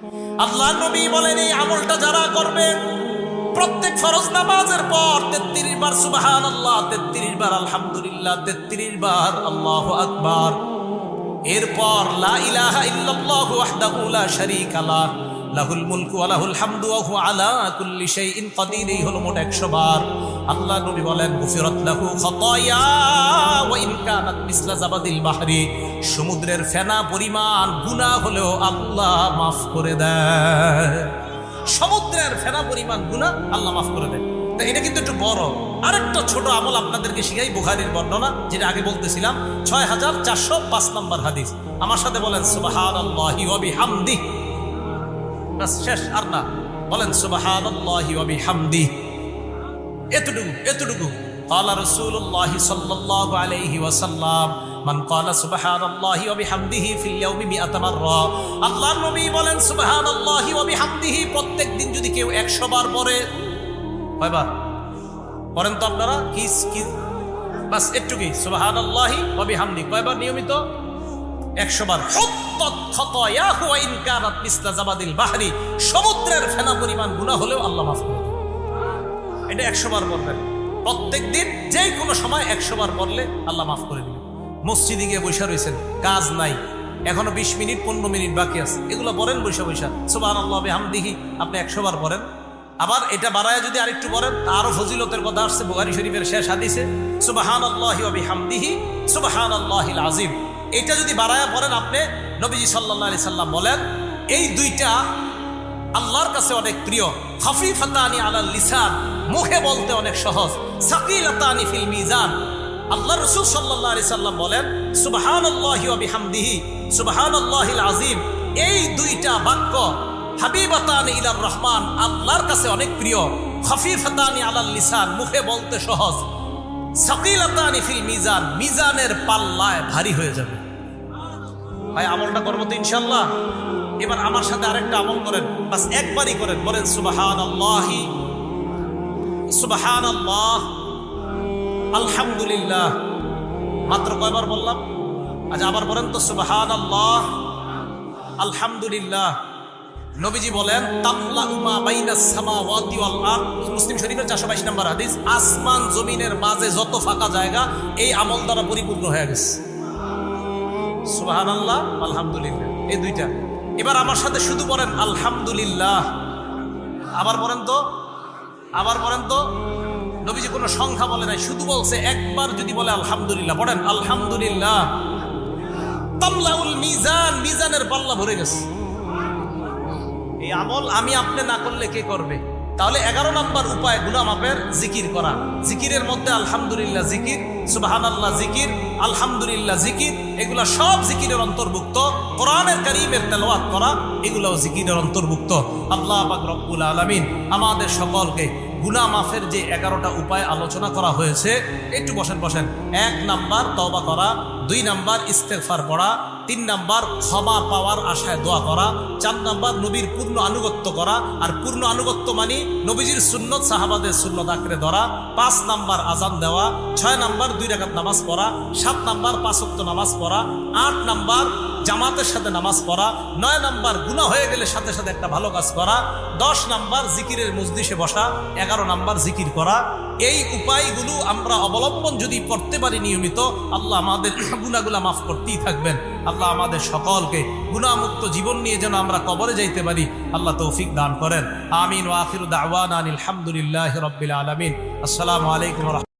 আল্লাহর নবী বলেন এই আমলটা যারা করবে প্রত্যেক ফরজ নামাজের পর 33 বার সুবহানাল্লাহ, 33 বার আলহামদুলিল্লাহ, 33 বার আল্লাহু আকবার, এরপর লা ইলাহা ইল্লাল্লাহু ওয়াহদাহু লা শারীকা লাহ লাহুল মুলকু ওয়া লাহুল হামদু ওয়া হুয়া আলা কুল্লি শাইইন কাদির, এই হলো মোট 100 বার। আল্লাহ নবী বলেন গুফিরাত লাহু খাতায়া ওয়া ইন কানাত মিসলা জাবাদিল বাহরি, সমুদ্রের ফেনা পরিমাণ গুনাহ হলেও আল্লাহ মাফ করে দেয়। সমুদ্রের ফেনা পরিমাণ গুনাহ আল্লাহ মাফ করে দেয়। তো এটা কিন্তু একটু বড়। আরেকটা ছোট আমল আপনাদেরকে শিখাই, বুখারীর বর্ণনা, যেটা আগে বলতেছিলাম 6405 নম্বর হাদিস। আমার সাথে বলেন সুবহানাল্লাহি ওয়া বিহামদিহি। বাস শেষ, আর না, বলেন সুবহানাল্লাহি ওয়া বিহামদিহি। এতটুকু قال رسول الله صلى الله عليه وسلم من قال سبحان الله وبحمده في اليوم 100 مرة। আল্লাহর নবী বলেন সুবহানাল্লাহি ওয়া বিহামদিহি প্রত্যেক দিন যদি কেউ 100 বার পড়ে, কয়বার পড়েন তো আপনারা? কি বাস একটুকুই, সুবহানাল্লাহি ওয়া বিহামদিহি কয়বার নিয়মিত? 100 বার। হুত্তাত খাতায়াহু ওয়া ইন কানাত মিসলা জাবাদিল বাহরি, সমুদ্রের ফেনা পরিমাণ গুনাহ হলেও আল্লাহ মাফ করে দেন। এটা 100 বার পড়বেন প্রত্যেক দিন, যে কোনো সময় 100 বার পড়লে আল্লাহ মাফ করে দিবেন। মসজিদে গিয়ে বসে রয়েছেন, কাজ নাই, এখনো 20 মিনিট 15 মিনিট বাকি আছে, এগুলো পড়েন বসে সুবহানাল্লাহি ওয়া বিহামদিহি, আপনি 100 বার পড়েন। আবার এটা বাড়ায় যদি আরেকটু পড়েন, আরো ফজিলতের কথা আসছে বুখারী শরীফের শেষ হাদিসে, সুবহানাল্লাহি ওয়া বিহামদিহি সুবহানাল্লাহিল আযীম। এটা যদি বাড়ায় পড়েন আপনি, নবীজি সাল্লাল্লাহু আলাইহি সাল্লাম বলেন এই দুইটা আল্লাহর কাছে অনেক প্রিয়। খাফিফাতানি আলাল লিসান, মুখে বলতে অনেক সহজ। সাকিলাতানি ফিল মিজান, আল্লাহ রাসূল সাল্লাল্লাহু আলাইহি সাল্লাম বলেন সুবহানাল্লাহি ওয়া বিহামদিহি সুবহানাল্লাহিল আযীম, এই দুইটা বাক্য হাবিবাতানি ইলার রহমান, আল্লাহর কাছে অনেক প্রিয়। খাফিফাতানি আলাল লিসান, মুখে বলতে সহজ। সাকিলাতানি ফিল মিজান, মিজানের পাল্লায় ভারী হয়ে যাবে। ভাই আমলটা করবো তো ইনশাআল্লাহ। এবার আমার সাথে আরেকটা আমল করেন, বাস একবারই করেন, বলেন সুবহানাল্লাহি সুবহানাল্লাহ আলহামদুলিল্লাহ। মাত্র কয়বার বললাম? আচ্ছা আবার বলেন তো সুবহানাল্লাহ আলহামদুলিল্লাহ। নবীজি বলেন তামলাউ মা বাইনাস সামাওয়াতি ওয়াল আরদ, মুসলিম শরীফের 422 নম্বর হাদিস, আসমান জমিনের মাঝে যত ফাঁকা জায়গা এই আমল দ্বারা পরিপূর্ণ হয়ে গেছে। সুবহানাল্লাহ আলহামদুলিল্লাহ, এই দুইটা। এবার আমার সাথে শুধু বলেন আলহামদুলিল্লাহ। আবার বলেন তো নবীজি কোনো সংখ্যা বলে নাই, শুধু বলছে একবার যদি বলে আলহামদুলিল্লাহ, পড়েন আলহামদুলিল্লাহ। তামলাউল মিজান, মিজানের পাল্লা ভরে গেছে। এই আমল আমি আপনি না করলে কে করবে? তাহলে 11 নম্বর উপায় গুনাহ মাফের জিকির করা। জিকিরের মধ্যে আলহামদুলিল্লাহ জিকির, সুবহানাল্লাহ জিকির, আলহামদুলিল্লাহ জিকির, এগুলা সব জিকিরের অন্তর্ভুক্ত। কোরআনের কারীমের তেলাওয়াত করা, এগুলাও জিকিরের অন্তর্ভুক্ত। আল্লাহ পাক রব্বুল আলামিন আমাদের সকলকে গুনাহ মাফের যে 11টা উপায় আলোচনা করা হয়েছে, একটু বসেন। 1 নাম্বার তওবা করা, 2 নাম্বার ইস্তেগফার পড়া, 3 নাম্বার ক্ষমা পাওয়ার আশায় দোয়া করা, 4 নাম্বার নবীর পূর্ণ আনুগত্য করা, আর পূর্ণ আনুগত্য মানে নবীজির সুন্নত সাহাবাদের সুন্নত আঁকড়ে ধরা, 5 নাম্বার আজান দেওয়া, 6 নাম্বার 2 রাকাত নামাজ পড়া, 7 নাম্বার 5 ওয়াক্ত নামাজ পড়া, 8 নাম্বার জামাতের সাথে নামাজ পড়া, 9 নাম্বার গুনাহ হয়ে গেলে সাথে সাথে একটা ভালো কাজ করা, 10 নাম্বার জিকিরের মজলিসে বসা, 11 নাম্বার জিকির করা। এই উপায়গুলো আমরা অবলম্বন যদি করতে পারি নিয়মিত, আল্লাহ আমাদের গুনাহগুলো মাফ করতেই থাকবেন। আল্লাহ আমাদের সকলকে গুনাহমুক্ত জীবন নিয়ে যেন আমরা কবরে যাইতে পারি, আল্লাহ তৌফিক দান করেন। আমিন ওয়া আখিরু দাওয়ানা আলহামদুলিল্লাহি রাব্বিল আলামিন। আসসালামু আলাইকুম।